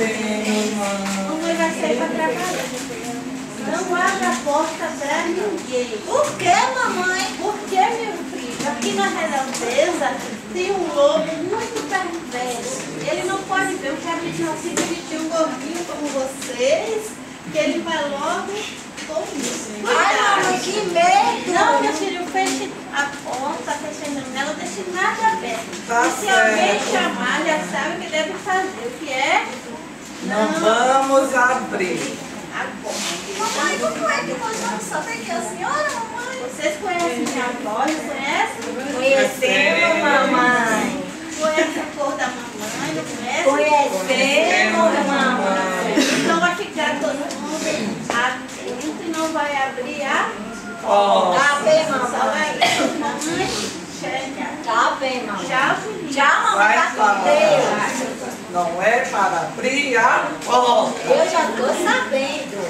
bem, mamãe. Mamãe vai sair para trabalhar. Não abra a porta para ninguém. Por que, mamãe? Porque, meu filho, aqui na redondeza tem um lobo muito perverso. Ele não pode ver. Eu quero dizer assim que ele tem um gordinho como vocês, que ele vai logo comigo. Ai, mamãe, que medo! Não, meu filho, feche a porta, feche a janela, não deixe nada aberto. Tá E se certo. alguém chamar, já sabe o que deve fazer. O que é? Não vamos abrir. Agora. Mamãe, como é que nós vamos saber que é a senhora, mamãe? Vocês conhecem minha avó? Não conhecem? Conhecemos, mamãe. Conhece a cor da mamãe? Não conhece? Conhecemos, mamãe. Então vai ficar todo mundo atento e não vai abrir a Ó, Tá bem, só mamãe. vai. Mamãe, chega. Tá bem, mamãe. Tchau, filhinha. Tchau, mamãe. vai Tá com falar. Deus. Não é para abrir a porta. Eu já tô sabendo.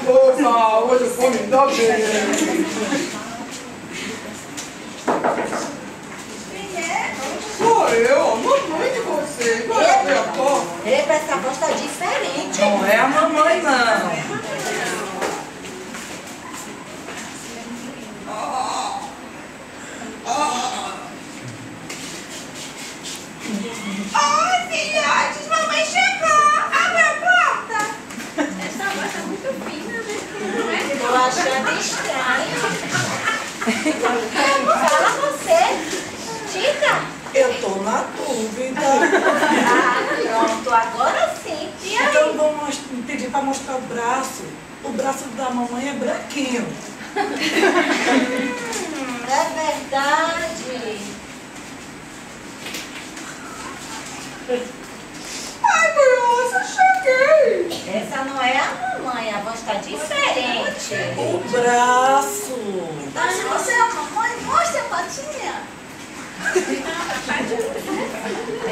Opa, hoje eu vou me dar bem. Quem é? Sou eu, a mamãe de você. Vai abrir a porta. Epa, essa voz tá diferente. Não é a mamãe, não. Oi, filhotes, mamãe chegou. Abre a porta. Essa voz tá muito fina, né? Tô achando estranho. Fala você. Diga. Eu tô na dúvida. Ah, pronto. Agora sim. E aí? Então vamos pedir para mostrar o braço. O braço da mamãe é branquinho. É verdade. Ai, moça, cheguei. Essa não é a mamãe, a voz tá diferente. O braço. Então, se você é a mamãe, mostra a patinha.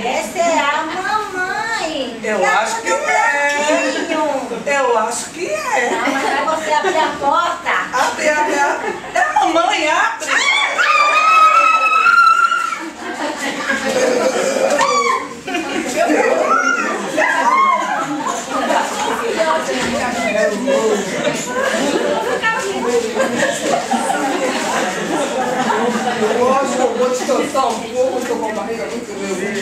Essa é a mamãe. Eu E a acho que do é. branquinho? Eu acho que é. Não, mas é você abrir a porta. Abre, abre, abre. É a mamãe, abre. Eu acho que eu vou descansar um pouco, estou com a barriga muito doente.